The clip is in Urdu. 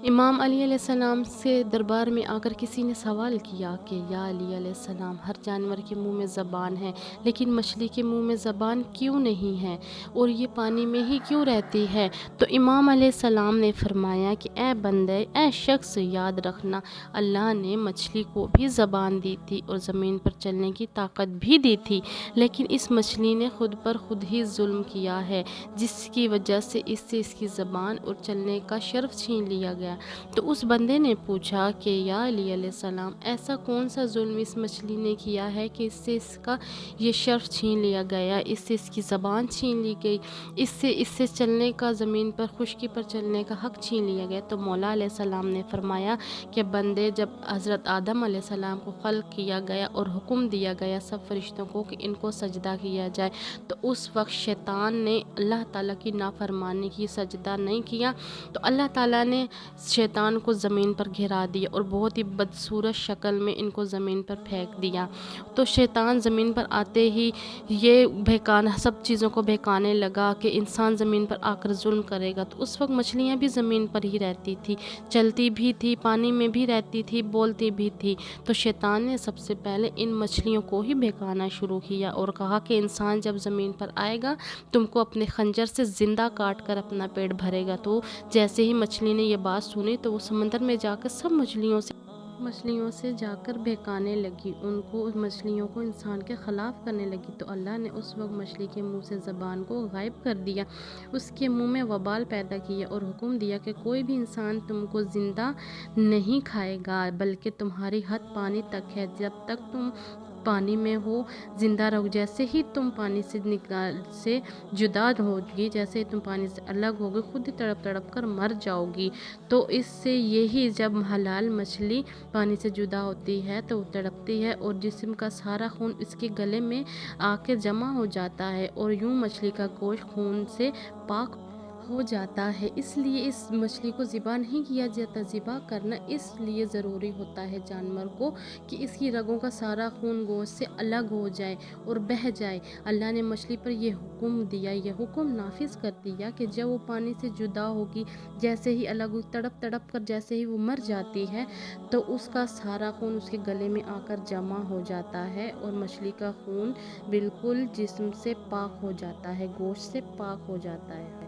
امام علی علیہ السلام سے دربار میں آ کر کسی نے سوال کیا کہ یا علی علیہ السلام، ہر جانور کے منہ میں زبان ہے لیکن مچھلی کے منہ میں زبان کیوں نہیں ہے اور یہ پانی میں ہی کیوں رہتی ہے؟ تو امام علیہ السلام نے فرمایا کہ اے بندے، اے شخص، یاد رکھنا، اللہ نے مچھلی کو بھی زبان دی تھی اور زمین پر چلنے کی طاقت بھی دی تھی، لیکن اس مچھلی نے خود پر خود ہی ظلم کیا ہے، جس کی وجہ سے اس کی زبان اور چلنے کا شرف چھین لیا گیا۔ تو اس بندے نے پوچھا کہ یا علی علیہ السلام، ایسا کون سا ظلم اس مچھلی نے کیا ہے کہ اس کا یہ شرف چھین لیا گیا، اس کی زبان چھین لی گئی، اس سے چلنے کا، زمین پر خشکی پر چلنے کا حق چھین لیا گیا؟ تو مولا علیہ السلام نے فرمایا کہ بندے، جب حضرت آدم علیہ السلام کو خلق کیا گیا اور حکم دیا گیا سب فرشتوں کو کہ ان کو سجدہ کیا جائے، تو اس وقت شیطان نے اللہ تعالیٰ کی نافرمانی کی، سجدہ نہیں کیا، تو اللہ تعالیٰ نے شیطان کو زمین پر گھرا دیا اور بہت ہی بدصورت شکل میں ان کو زمین پر پھینک دیا۔ تو شیطان زمین پر آتے ہی یہ سب چیزوں کو بہکانے لگا کہ انسان زمین پر آ کر ظلم کرے گا۔ تو اس وقت مچھلیاں بھی زمین پر ہی رہتی تھی، چلتی بھی تھی، پانی میں بھی رہتی تھی، بولتی بھی تھی۔ تو شیطان نے سب سے پہلے ان مچھلیوں کو ہی بہکانا شروع کیا اور کہا کہ انسان جب زمین پر آئے گا تم کو اپنے خنجر سے زندہ کاٹ کر اپنا پیٹ بھرے گا۔ تو جیسے ہی مچھلی نے یہ بات سنی تو وہ سمندر میں جا کر سب مچھلیوں سے جا کر بہکانے لگی، مچھلیوں کو انسان کے خلاف کرنے لگی۔ تو اللہ نے اس وقت مچھلی کے منہ سے زبان کو غائب کر دیا، اس کے منہ میں وبال پیدا کیا اور حکم دیا کہ کوئی بھی انسان تم کو زندہ نہیں کھائے گا، بلکہ تمہاری حد پانی تک ہے، جب تک تم پانی میں ہو زندہ رہو، جیسے ہی تم پانی سے جدا ہوگی، جیسے ہی تم پانی سے الگ ہوگی، خود ہی تڑپ تڑپ کر مر جاؤ گی۔ تو اس سے یہی، جب حلال مچھلی پانی سے جدا ہوتی ہے تو وہ تڑپتی ہے اور جسم کا سارا خون اس کے گلے میں آ کے جمع ہو جاتا ہے اور یوں مچھلی کا گوشت خون سے پاک ہو جاتا ہے۔ اس لیے اس مچھلی کو ذبح نہیں کیا جاتا۔ ذبح کرنا اس لیے ضروری ہوتا ہے جانور کو کہ اس کی رگوں کا سارا خون گوشت سے الگ ہو جائے اور بہہ جائے۔ اللہ نے مچھلی پر یہ حکم دیا، یہ حکم نافذ کر دیا کہ جب وہ پانی سے جدا ہوگی، جیسے ہی الگ تڑپ تڑپ کر جیسے ہی وہ مر جاتی ہے تو اس کا سارا خون اس کے گلے میں آ کر جمع ہو جاتا ہے اور مچھلی کا خون بالکل جسم سے پاک ہو جاتا ہے، گوشت سے پاک ہو جاتا ہے۔